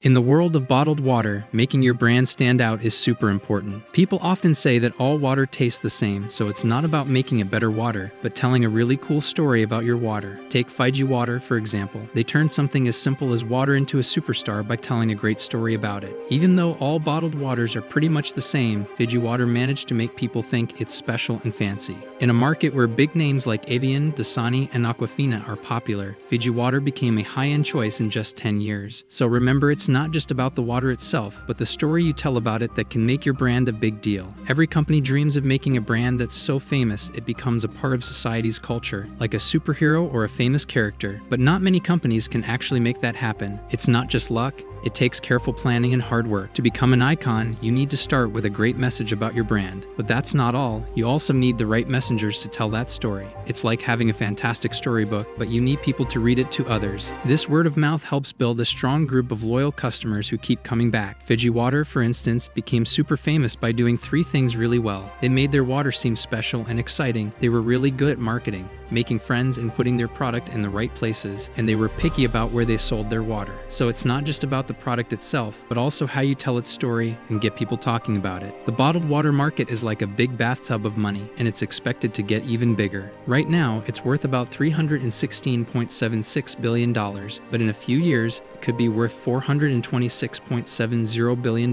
In the world of bottled water, making your brand stand out is super important. People often say that all water tastes the same, so it's not about making a better water, but telling a really cool story about your water. Take Fiji Water, for example. They turned something as simple as water into a superstar by telling a great story about it. Even though all bottled waters are pretty much the same, Fiji Water managed to make people think it's special and fancy. In a market where big names like Evian, Dasani, and Aquafina are popular, Fiji Water became a high-end choice in just 10 years. So remember, it's not just about the water itself, but the story you tell about it that can make your brand a big deal. Every company dreams of making a brand that's so famous it becomes a part of society's culture, like a superhero or a famous character. But not many companies can actually make that happen. It's not just luck. It takes careful planning and hard work. To become an icon, you need to start with a great message about your brand. But that's not all. You also need the right messengers to tell that story. It's like having a fantastic storybook, but you need people to read it to others. This word of mouth helps build a strong group of loyal customers who keep coming back. Fiji Water, for instance, became super famous by doing 3 things really well. They made their water seem special and exciting. They were really good at marketing, making friends and putting their product in the right places, and they were picky about where they sold their water. So it's not just about the product itself, but also how you tell its story and get people talking about it. The bottled water market is like a big bathtub of money, and it's expected to get even bigger. Right now, it's worth about $316.76 billion, but in a few years, it could be worth $426.70 billion.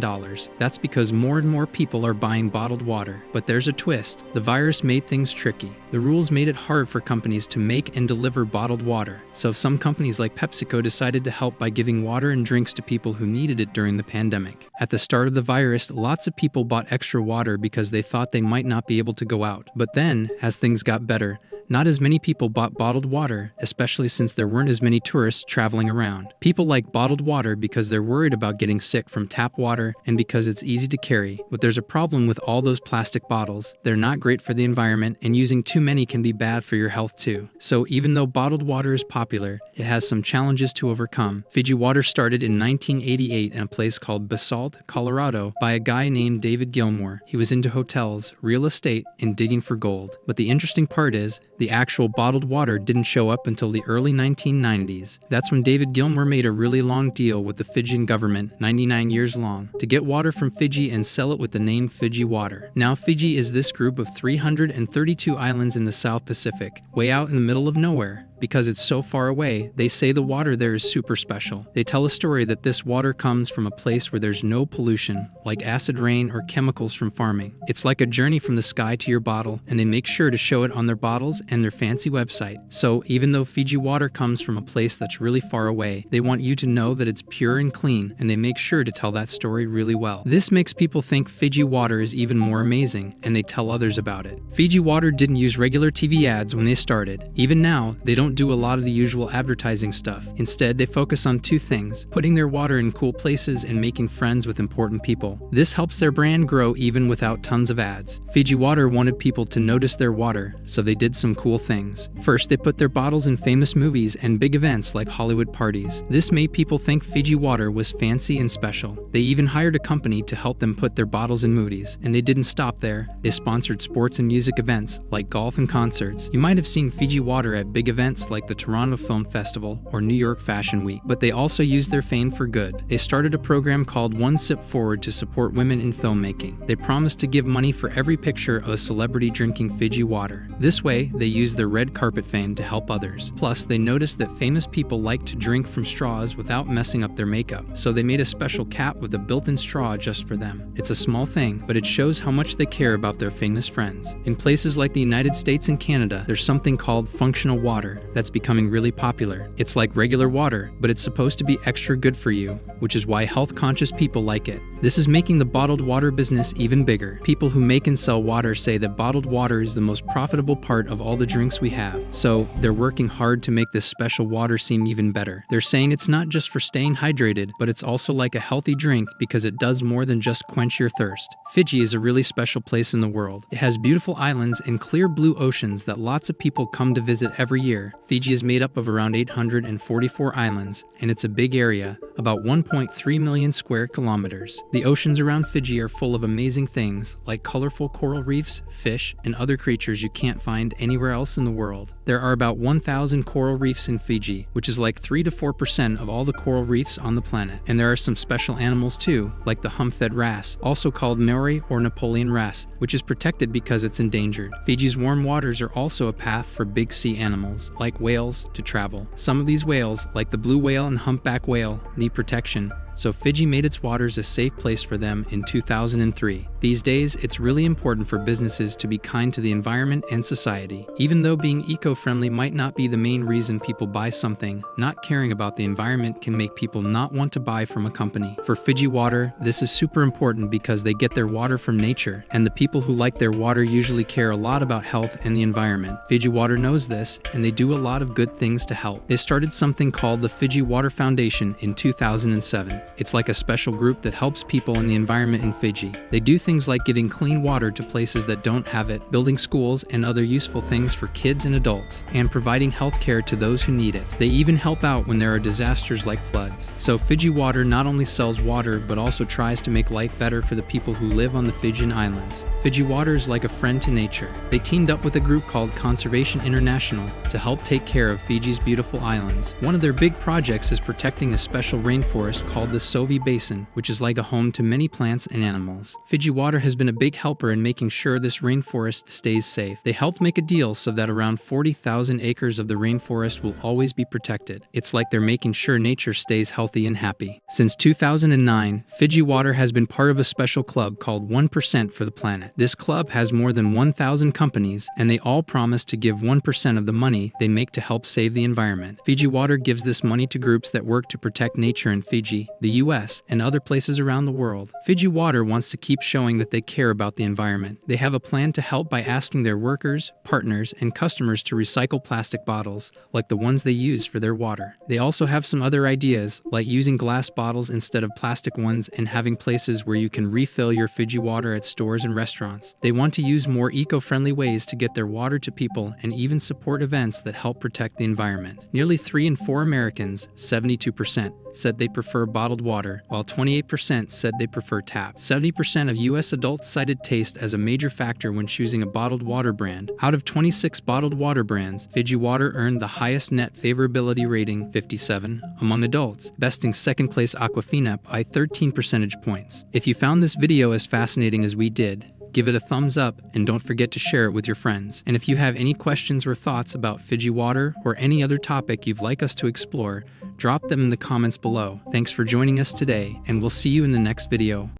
That's because more and more people are buying bottled water. But there's a twist. The virus made things tricky. The rules made it hard for companies to make and deliver bottled water. So some companies like PepsiCo decided to help by giving water and drinks to people who needed it during the pandemic. At the start of the virus, lots of people bought extra water because they thought they might not be able to go out. But then, as things got better, not as many people bought bottled water, especially since there weren't as many tourists traveling around. People like bottled water because they're worried about getting sick from tap water and because it's easy to carry. But there's a problem with all those plastic bottles. They're not great for the environment, and using too many can be bad for your health too. So even though bottled water is popular, it has some challenges to overcome. Fiji Water started in 1988 in a place called Basalt, Colorado, by a guy named David Gilmour. He was into hotels, real estate, and digging for gold. But the interesting part is, the actual bottled water didn't show up until the early 1990s. That's when David Gilmour made a really long deal with the Fijian government, 99 years long, to get water from Fiji and sell it with the name Fiji Water. Now Fiji is this group of 332 islands in the South Pacific, way out in the middle of nowhere. Because it's so far away, they say the water there is super special. They tell a story that this water comes from a place where there's no pollution, like acid rain or chemicals from farming. It's like a journey from the sky to your bottle, and they make sure to show it on their bottles and their fancy website. So even though Fiji Water comes from a place that's really far away, they want you to know that it's pure and clean, and they make sure to tell that story really well. This makes people think Fiji Water is even more amazing, and they tell others about it. Fiji Water didn't use regular TV ads when they started. Even now, they don't do a lot of the usual advertising stuff. Instead, they focus on 2 things: putting their water in cool places and making friends with important people. This helps their brand grow even without tons of ads. Fiji Water wanted people to notice their water, so they did some cool things. First, they put their bottles in famous movies and big events like Hollywood parties. This made people think Fiji Water was fancy and special. They even hired a company to help them put their bottles in movies. And they didn't stop there. They sponsored sports and music events like golf and concerts. You might have seen Fiji Water at big events like the Toronto Film Festival or New York Fashion Week, but they also used their fame for good. They started a program called One Sip Forward to support women in filmmaking. They promised to give money for every picture of a celebrity drinking Fiji Water. This way, they used their red carpet fame to help others. Plus, they noticed that famous people like to drink from straws without messing up their makeup, so they made a special cap with a built-in straw just for them. It's a small thing, but it shows how much they care about their famous friends. In places like the United States and Canada, there's something called functional water that's becoming really popular. It's like regular water, but it's supposed to be extra good for you, which is why health-conscious people like it. This is making the bottled water business even bigger. People who make and sell water say that bottled water is the most profitable part of all the drinks we have. So they're working hard to make this special water seem even better. They're saying it's not just for staying hydrated, but it's also like a healthy drink because it does more than just quench your thirst. Fiji is a really special place in the world. It has beautiful islands and clear blue oceans that lots of people come to visit every year. Fiji is made up of around 844 islands, and it's a big area, about 1.3 million square kilometers. The oceans around Fiji are full of amazing things, like colorful coral reefs, fish, and other creatures you can't find anywhere else in the world. There are about 1,000 coral reefs in Fiji, which is like 3 to 4% of all the coral reefs on the planet. And there are some special animals too, like the hump-fed wrasse, also called Maori or Napoleon wrasse, which is protected because it's endangered. Fiji's warm waters are also a path for big sea animals, like whales, to travel. Some of these whales, like the blue whale and humpback whale, need protection, so Fiji made its waters a safe place for them in 2003. These days, it's really important for businesses to be kind to the environment and society. Even though being eco-friendly might not be the main reason people buy something, not caring about the environment can make people not want to buy from a company. For Fiji Water, this is super important because they get their water from nature, and the people who like their water usually care a lot about health and the environment. Fiji Water knows this, and they do a lot of good things to help. They started something called the Fiji Water Foundation in 2007. It's like a special group that helps people in the environment in Fiji. They do things like giving clean water to places that don't have it, building schools and other useful things for kids and adults, and providing health care to those who need it. They even help out when there are disasters like floods. So Fiji Water not only sells water, but also tries to make life better for the people who live on the Fijian islands. Fiji Water is like a friend to nature. They teamed up with a group called Conservation International to help take care of Fiji's beautiful islands. One of their big projects is protecting a special rainforest called the Sovi Basin, which is like a home to many plants and animals. Fiji Water has been a big helper in making sure this rainforest stays safe. They helped make a deal so that around 40,000 acres of the rainforest will always be protected. It's like they're making sure nature stays healthy and happy. Since 2009, Fiji Water has been part of a special club called 1% for the Planet. This club has more than 1,000 companies, and they all promise to give 1% of the money they make to help save the environment. Fiji Water gives this money to groups that work to protect nature in Fiji, the US, and other places around the world. Fiji Water wants to keep showing that they care about the environment. They have a plan to help by asking their workers, partners, and customers to recycle plastic bottles, like the ones they use for their water. They also have some other ideas, like using glass bottles instead of plastic ones and having places where you can refill your Fiji Water at stores and restaurants. They want to use more eco-friendly ways to get their water to people and even support events that help protect the environment. Nearly 3 in 4 Americans, 72%, said they prefer bottled water, while 28% said they prefer tap. 70% of U.S. adults cited taste as a major factor when choosing a bottled water brand. Out of 26 bottled water brands, Fiji Water earned the highest net favorability rating, 57, among adults, besting second-place Aquafina by 13 percentage points. If you found this video as fascinating as we did, give it a thumbs up and don't forget to share it with your friends. And if you have any questions or thoughts about Fiji Water or any other topic you'd like us to explore, drop them in the comments below. Thanks for joining us today, and we'll see you in the next video.